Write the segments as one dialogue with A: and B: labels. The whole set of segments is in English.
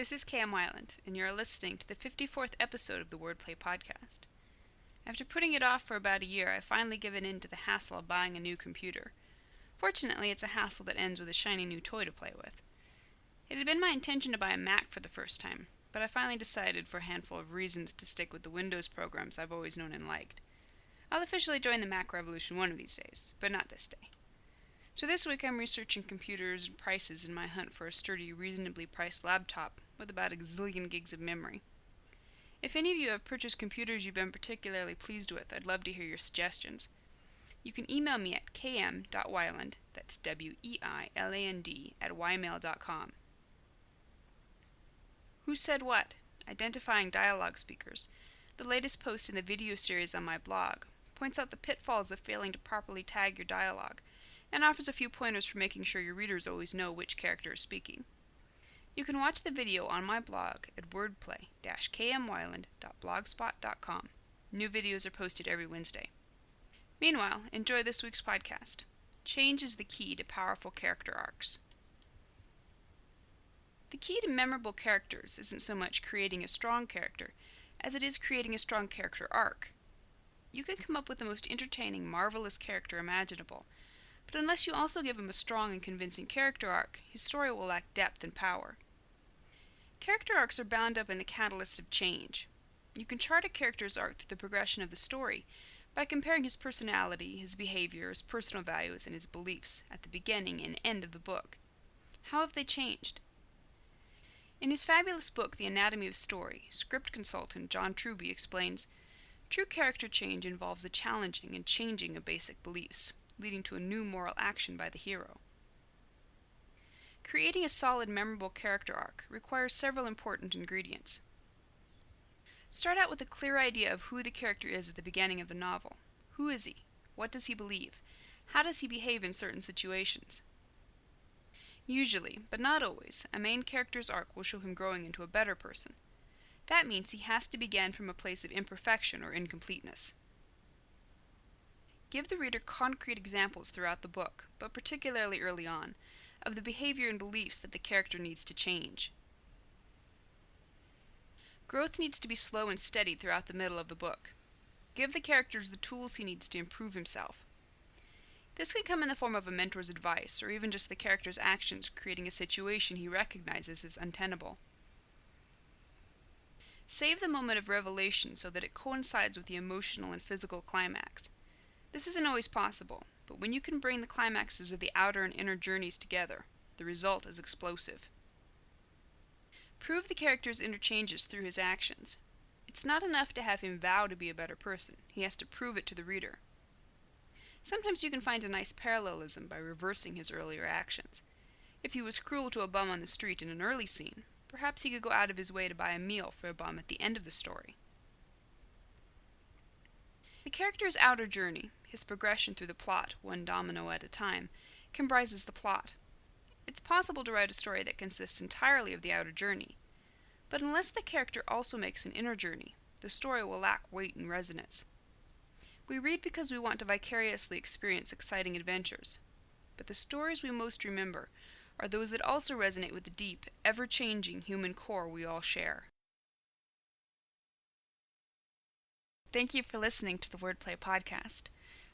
A: This is K.M. Weiland, and you're listening to the 54th episode of the Wordplay Podcast. After putting it off for about a year, I've finally given in to the hassle of buying a new computer. Fortunately, it's a hassle that ends with a shiny new toy to play with. It had been my intention to buy a Mac for the first time, but I finally decided, for a handful of reasons, to stick with the Windows programs I've always known and liked. I'll officially join the Mac revolution one of these days, but not this day. So this week I'm researching computers and prices in my hunt for a sturdy, reasonably priced laptop with about a gazillion gigs of memory. If any of you have purchased computers you've been particularly pleased with, I'd love to hear your suggestions. You can email me at km.weiland, that's W-E-I-L-A-N-D, at ymail.com. Who Said What? Identifying Dialogue Speakers, the latest post in the video series on my blog, points out the pitfalls of failing to properly tag your dialogue, and offers a few pointers for making sure your readers always know which character is speaking. You can watch the video on my blog at wordplay-kmweiland.blogspot.com. New videos are posted every Wednesday. Meanwhile, enjoy this week's podcast. Change is the key to powerful character arcs. The key to memorable characters isn't so much creating a strong character as it is creating a strong character arc. You can come up with the most entertaining, marvelous character imaginable, but unless you also give him a strong and convincing character arc, his story will lack depth and power. Character arcs are bound up in the catalyst of change. You can chart a character's arc through the progression of the story by comparing his personality, his behavior, his personal values, and his beliefs at the beginning and end of the book. How have they changed? In his fabulous book, The Anatomy of Story, script consultant John Truby explains, true character change involves a challenging and changing of basic beliefs, leading to a new moral action by the hero. Creating a solid, memorable character arc requires several important ingredients. Start out with a clear idea of who the character is at the beginning of the novel. Who is he? What does he believe? How does he behave in certain situations? Usually, but not always, a main character's arc will show him growing into a better person. That means he has to begin from a place of imperfection or incompleteness. Give the reader concrete examples throughout the book, but particularly early on, of the behavior and beliefs that the character needs to change. Growth needs to be slow and steady throughout the middle of the book. Give the characters the tools he needs to improve himself. This can come in the form of a mentor's advice, or even just the character's actions creating a situation he recognizes as untenable. Save the moment of revelation so that it coincides with the emotional and physical climax. This isn't always possible, but when you can bring the climaxes of the outer and inner journeys together, the result is explosive. Prove the character's interchanges through his actions. It's not enough to have him vow to be a better person. He has to prove it to the reader. Sometimes you can find a nice parallelism by reversing his earlier actions. If he was cruel to a bum on the street in an early scene, perhaps he could go out of his way to buy a meal for a bum at the end of the story. The character's outer journey, his progression through the plot, one domino at a time, comprises the plot. It's possible to write a story that consists entirely of the outer journey, but unless the character also makes an inner journey, the story will lack weight and resonance. We read because we want to vicariously experience exciting adventures, but the stories we most remember are those that also resonate with the deep, ever-changing human core we all share. Thank you for listening to the Wordplay Podcast.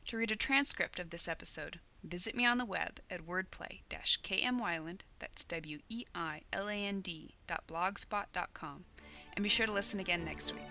A: To read a transcript of this episode, visit me on the web at wordplay-kmweiland, that's W-E-I-L-A-N-D.blogspot.com, and be sure to listen again next week.